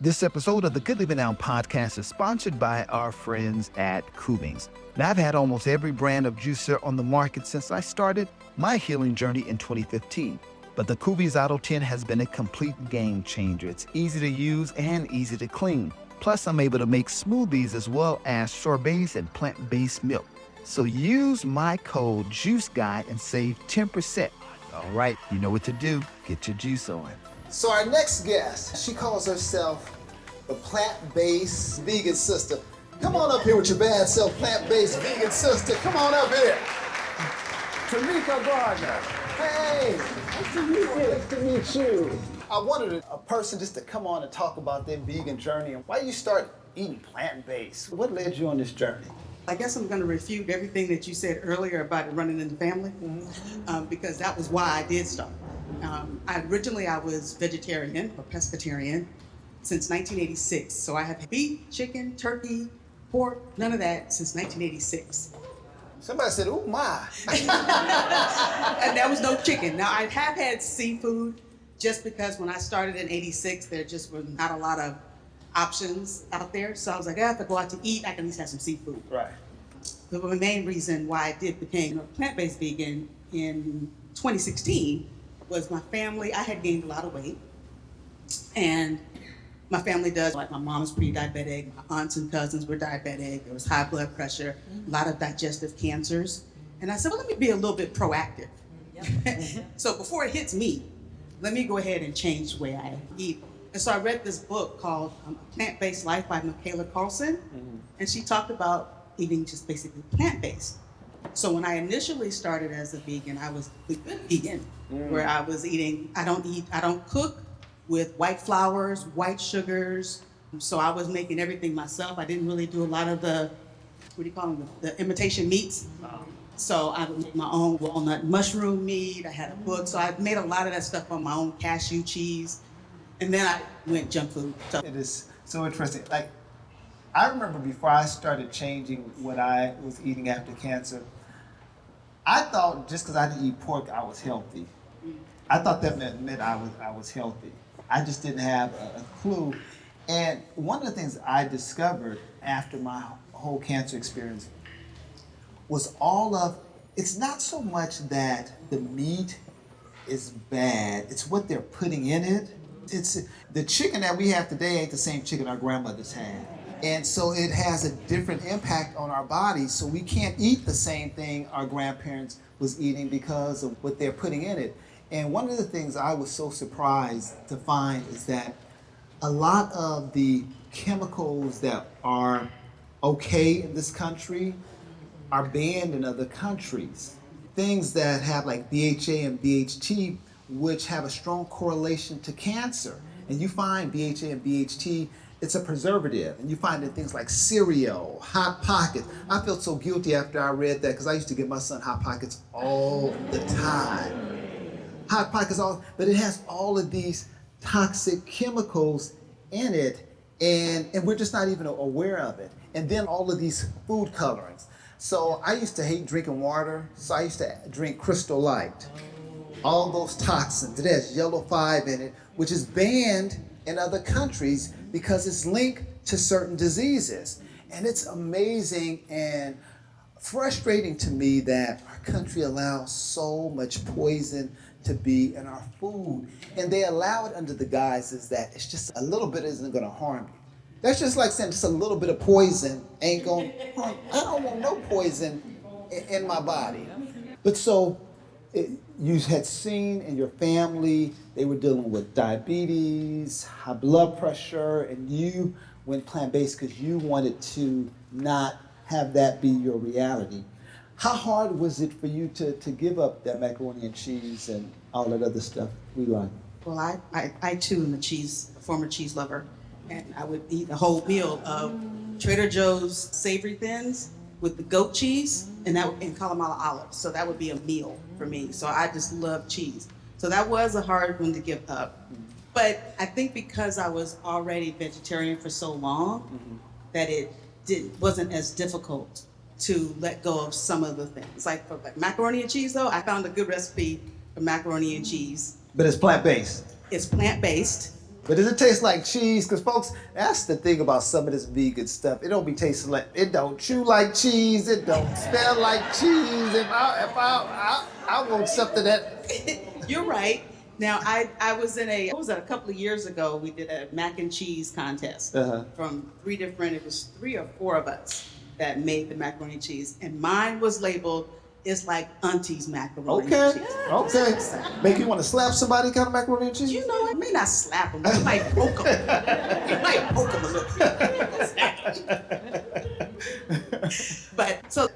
This episode of the Good Living Now podcast is sponsored by our friends at Kuvings. Now, I've had almost every brand of juicer on the market since I started my healing journey in 2015. But the Kuvings Auto 10 has been a complete game changer. It's easy to use and easy to clean. Plus, I'm able to make smoothies as well as sorbets and plant-based milk. So use my code JUICEGUY and save 10%. All right, you know what to do. Get your juice on. So our next guest, she calls herself the Plant-Based Vegan Sistah. Come on up here with your bad self, Plant-Based Vegan Sistah. Come on up here. Tamiko Garner. Hey. Nice to meet you. Nice to meet you. I wanted a person just to come on and talk about their vegan journey and why you start eating plant-based. What led you on this journey? I guess I'm going to refute everything that you said earlier about it running in the family, because that was why I did start. Originally I was vegetarian or pescatarian since 1986. So I have beef, chicken, turkey, pork, none of that since 1986. Somebody said, "Oh my." And there was no chicken. Now I have had seafood just because when I started in 86, there just were not a lot of options out there. So I was like, if I go out to eat, I can at least have some seafood. Right. But the main reason why I did become a plant-based vegan in 2016 was my family. I had gained a lot of weight, and my family does. Like my mom's pre-diabetic, my aunts and cousins were diabetic. There was high blood pressure, a lot of digestive cancers, and I said, well, let me be a little bit proactive. So before it hits me, let me go ahead and change the way I eat. And so I read this book called Plant-Based Life by Michaela Carlson, and she talked about eating just basically plant-based. So when I initially started as a vegan, I was a good vegan, where I was eating, I don't cook with white flours, white sugars. So I was making everything myself. I didn't really do a lot of the, what do you call them, the imitation meats. So I would make my own walnut mushroom meat. I had a book. So I made a lot of that stuff on my own, cashew cheese. And then I went junk food. So It is so interesting. Like, I remember before I started changing what I was eating after cancer, I thought just because I didn't eat pork, I was healthy. I thought that meant I was healthy. I just didn't have a clue. And one of the things I discovered after my whole cancer experience was it's not so much that the meat is bad, it's what they're putting in it. It's the chicken that we have today ain't the same chicken our grandmothers had. And so it has a different impact on our bodies. So we can't eat the same thing our grandparents was eating because of what they're putting in it. And one of the things I was so surprised to find is that a lot of the chemicals that are okay in this country are banned in other countries. Things that have like BHA and BHT, which have a strong correlation to cancer. And you find BHA and BHT, it's a preservative. And you find it in things like cereal, Hot Pockets. I felt so guilty after I read that because I used to give my son Hot Pockets all the time. Hot Pockets, but it has all of these toxic chemicals in it, and we're just not even aware of it. And then all of these food colorings. So I used to hate drinking water, so I used to drink Crystal Light. All those toxins, it has yellow 5 in it, which is banned in other countries because it's linked to certain diseases. And it's amazing and frustrating to me that our country allows so much poison to be in our food. And they allow it under the guises that it's just a little bit isn't gonna harm you. That's just like saying just a little bit of poison ain't gonna harm. I don't want no poison in my body. But so you had seen in your family, they were dealing with diabetes, high blood pressure, and you went plant-based because you wanted to not have that be your reality. How hard was it for you to give up that macaroni and cheese and all that other stuff we like? Well, I too am a former cheese lover, and I would eat a whole meal of Trader Joe's savory thins with the goat cheese and Kalamata olives. So that would be a meal for me. So I just love cheese. So that was a hard one to give up. But I think because I was already vegetarian for so long, that it wasn't as difficult to let go of some of the things. Like for macaroni and cheese though, I found a good recipe for macaroni and cheese. But it's plant-based. It's plant-based. But does it taste like cheese? Because folks, that's the thing about some of this vegan stuff. It don't be tasting like, it don't chew like cheese. It don't smell like cheese. I want something that. You're right. Now, I was in a, what was that, a couple of years ago, we did a mac and cheese contest from it was 3 or 4 of us that made the macaroni and cheese. And mine was labeled, it's like auntie's macaroni and cheese. Okay. Make you want to slap somebody kind of macaroni and cheese? You know, I may not slap them, but you might poke them. You might poke them a little bit. But so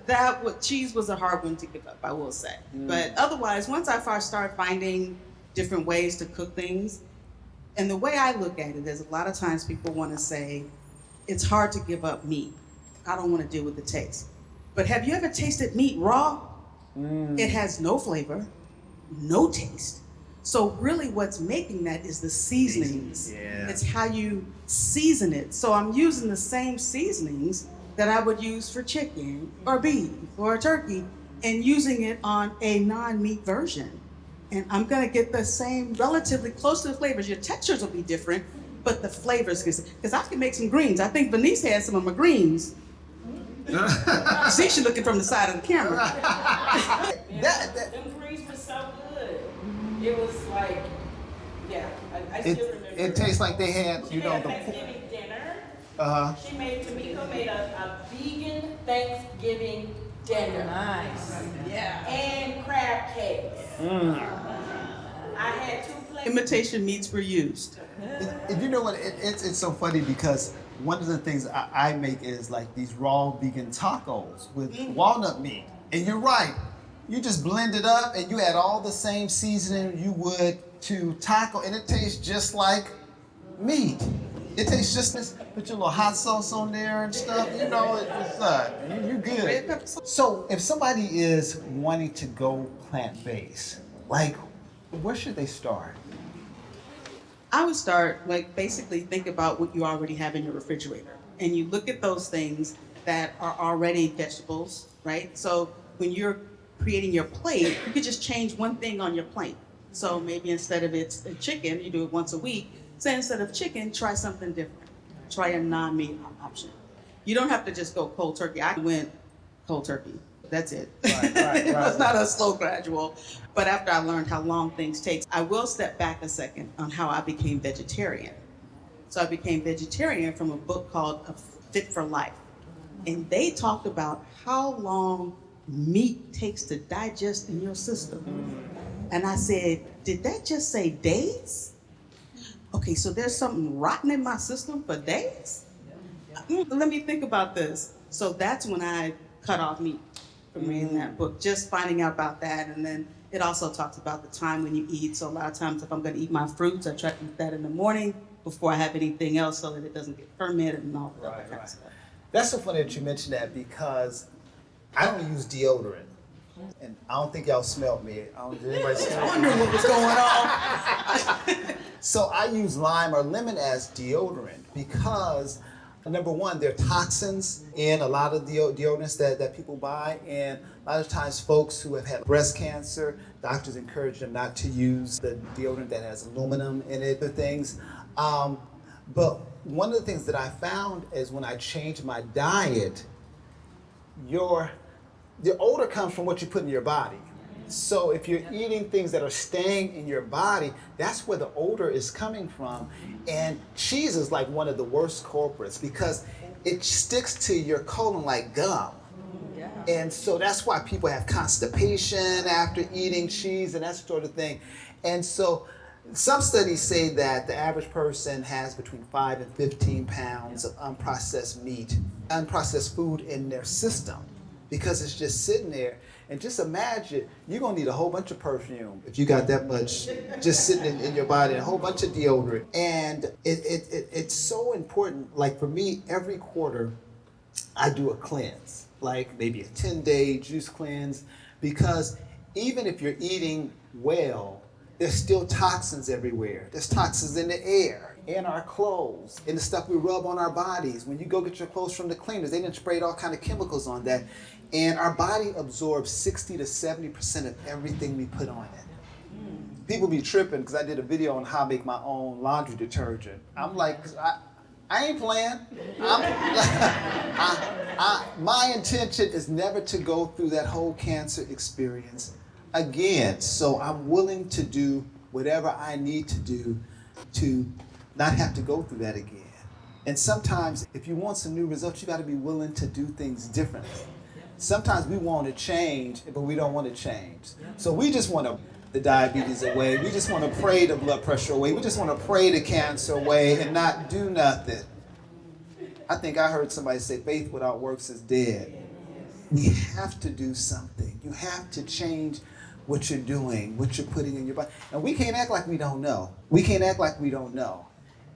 cheese was a hard one to give up, I will say. But otherwise, once I first started finding different ways to cook things, and the way I look at it is a lot of times people want to say, it's hard to give up meat. I don't want to deal with the taste. But have you ever tasted meat raw? It has no flavor, no taste. So really what's making that is the seasonings. Yeah. It's how you season it. So I'm using the same seasonings that I would use for chicken or beef or turkey and using it on a non-meat version. And I'm gonna get the same, relatively close to the flavors. Your textures will be different, but the flavors, because I can make some greens. I think Venice had some of my greens. See, she's looking from the side of the camera. Them greens were so good. It was like, yeah, I still remember. It tastes like they had, She had Thanksgiving dinner. Tamiko made a vegan Thanksgiving dinner. Nice. Yeah. And crab cakes. I had 2 plates. Imitation meats were used. You know what? It's so funny because one of the things I make is like these raw vegan tacos with walnut meat. And you're right. You just blend it up and you add all the same seasoning you would to taco, and it tastes just like meat. It tastes just this. Put your little hot sauce on there and stuff. You know, you're good. So if somebody is wanting to go plant-based, like, where should they start? I would start, basically think about what you already have in your refrigerator. And you look at those things that are already vegetables, right? So when you're creating your plate, you could just change one thing on your plate. So maybe instead of it's a chicken, you do it once a week. Say instead of chicken, try something different. Try a non-meat option. You don't have to just go cold turkey. I went cold turkey. That's it. Right. It was not a slow gradual. But after I learned how long things take, I will step back a second on how I became vegetarian. So I became vegetarian from a book called Fit for Life. And they talked about how long meat takes to digest in your system. And I said, did that just say days? Okay, so there's something rotten in my system for days? Let me think about this. So that's when I cut off meat from reading that book, just finding out about that. And then it also talks about the time when you eat. So a lot of times if I'm gonna eat my fruits, I try to eat that in the morning before I have anything else so that it doesn't get fermented and all that kind of stuff. That's so funny that you mentioned that because I don't use deodorant. And I don't think y'all smelled me. Did anybody smell me? I wonder what was going on. So I use lime or lemon as deodorant because, number one, there are toxins in a lot of deodorants that people buy. And a lot of times folks who have had breast cancer, doctors encourage them not to use the deodorant that has aluminum in it or things. But one of the things that I found is when I changed my diet, the odor comes from what you put in your body. So if you're eating things that are staying in your body, that's where the odor is coming from. And cheese is like one of the worst culprits because it sticks to your colon like gum. Yeah. And so that's why people have constipation after eating cheese and that sort of thing. And so some studies say that the average person has between 5 and 15 pounds of unprocessed meat, unprocessed food in their system, because it's just sitting there. And just imagine, you're gonna need a whole bunch of perfume if you got that much just sitting in your body, and a whole bunch of deodorant. And it's so important. Like for me, every quarter, I do a cleanse, like maybe a 10-day juice cleanse, because even if you're eating well, there's still toxins everywhere. There's toxins in the air, in our clothes, in the stuff we rub on our bodies. When you go get your clothes from the cleaners, they done sprayed all kind of chemicals on that. And our body absorbs 60 to 70% of everything we put on it. people be tripping because I did a video on how I make my own laundry detergent. I'm like, I ain't playing. My intention is never to go through that whole cancer experience again. So I'm willing to do whatever I need to do to not have to go through that again. And sometimes if you want some new results, you got to be willing to do things differently. Sometimes we want to change, but we don't want to change. So we just want the diabetes away. We just want to pray the blood pressure away. We just want to pray the cancer away and not do nothing. I think I heard somebody say faith without works is dead. We have to do something. You have to change what you're doing, what you're putting in your body. And we can't act like we don't know. We can't act like we don't know.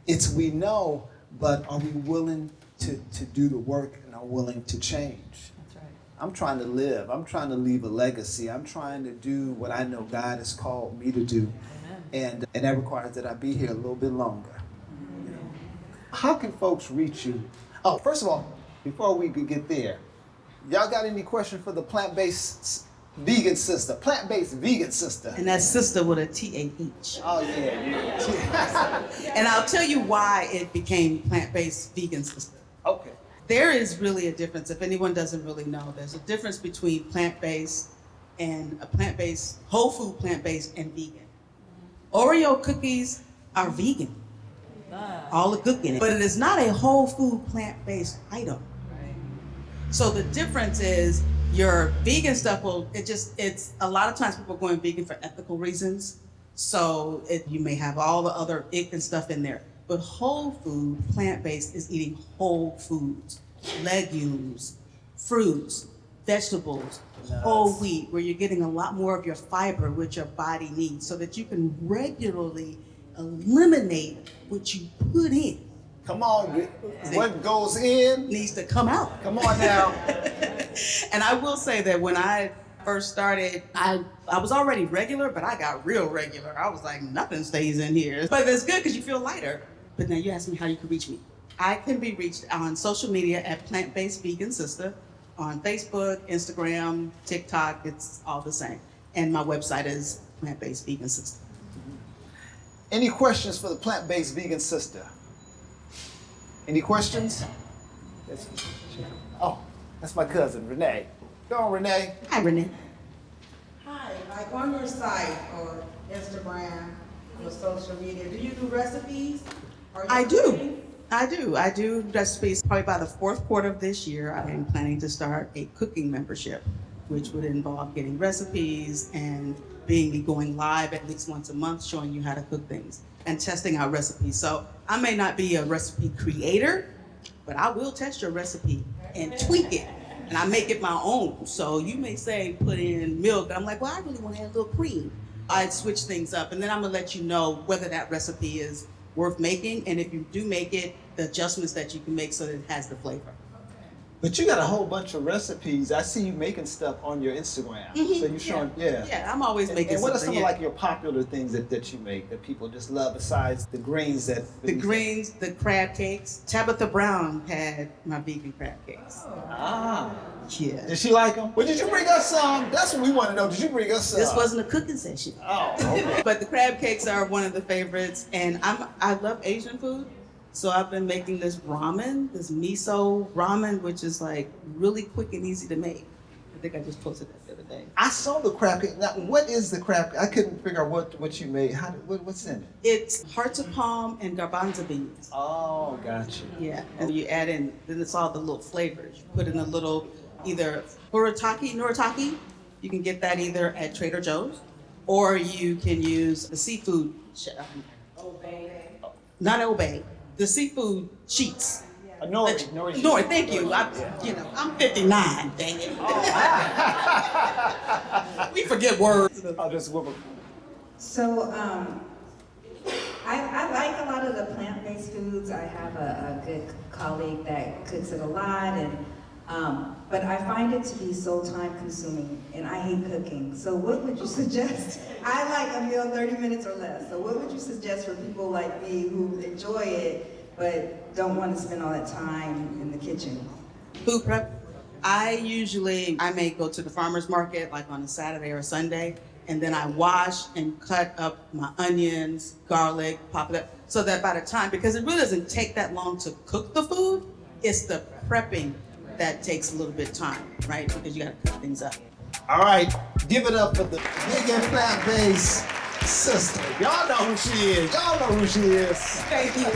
It's we know, but are we willing to do the work and are willing to change? That's right. I'm trying to live. I'm trying to leave a legacy. I'm trying to do what I know God has called me to do. And that requires that I be here a little bit longer. You know? How can folks reach you? Oh, first of all, before we could get there, y'all got any questions for the Plant-Based Vegan Sistah? Plant-Based Vegan Sistah. And that's sister with a T-A-H. Oh, yeah. And I'll tell you why it became Plant-Based Vegan Sistah. Okay. There is really a difference. If anyone doesn't really know, there's a difference between plant-based and a plant-based, whole food plant-based and vegan. Oreo cookies are vegan. All the cooking. But it is not a whole food plant-based item. So the difference is your vegan stuff it's a lot of times people are going vegan for ethical reasons. So you may have all the other ick and stuff in there. But whole food, plant-based, is eating whole foods, legumes, fruits, vegetables, whole wheat, where you're getting a lot more of your fiber, which your body needs, so that you can regularly eliminate what you put in. Come on, what goes in Needs to come out. Come on now. And I will say that when I first started, I was already regular, but I got real regular. I was like, nothing stays in here. But it's good because you feel lighter. But now you asked me how you can reach me. I can be reached on social media at Plant-Based Vegan Sistah, on Facebook, Instagram, TikTok, it's all the same. And my website is Plant-Based Vegan Sistah. Any questions for the Plant-Based Vegan Sistah? Any questions? Oh, that's my cousin, Renee. Go on, Renee. Hi, Renee. Hi, like on your site or Instagram or social media, do you do recipes? I do recipes. Probably by the fourth quarter of this year, I am planning to start a cooking membership, which would involve getting recipes and going live at least once a month, showing you how to cook things and testing out recipes. So I may not be a recipe creator, but I will test your recipe and tweak it, and I make it my own. So you may say put in milk, and I'm like, well, I really want to add a little cream. I'd switch things up, and then I'm gonna let you know whether that recipe is worth making, and if you do make it, the adjustments that you can make so that it has the flavor. But you got a whole bunch of recipes. I see you making stuff on your Instagram. So you're showing, Yeah, I'm always making and what are some something. of like your popular things that you make that people just love besides the greens that... The greens, the crab cakes. Tabitha Brown had my vegan crab cakes. Ah. Yeah. Did she like them? Well, did you bring us some? That's what we want to know. Did you bring us some? This wasn't a cooking session. Oh, okay. But the crab cakes are one of the favorites, and I love Asian food. So I've been making this ramen, this miso ramen, which is like really quick and easy to make. I think I just posted that the other day. I saw the crab cake. Now, what is the crab cake? I couldn't figure out what you made. What's in it? It's hearts of palm and garbanzo beans. Oh, gotcha. Yeah, and you add in, then it's all the little flavors. You put in a little, either noritake, you can get that either at Trader Joe's, or you can use the seafood, not obey, the seafood sheets. Nori, thank you. I'm 59, dang it. We forget words. I'll just whip 'em. So I like a lot of the plant-based foods. I have a good colleague that cooks it a lot, and but I find it to be so time-consuming, and I hate cooking. So what would you suggest? I like a meal 30 minutes or less. So what would you suggest for people like me who enjoy it but don't want to spend all that time in the kitchen? Food prep. I may go to the farmer's market like on a Saturday or Sunday, and then I wash and cut up my onions, garlic, pop it up, so that by the time, because it really doesn't take that long to cook the food, it's the prepping that takes a little bit of time, right? Because you gotta cut things up. All right, give it up for the vegan plant-based sister. Y'all know who she is. Y'all know who she is. Thank you.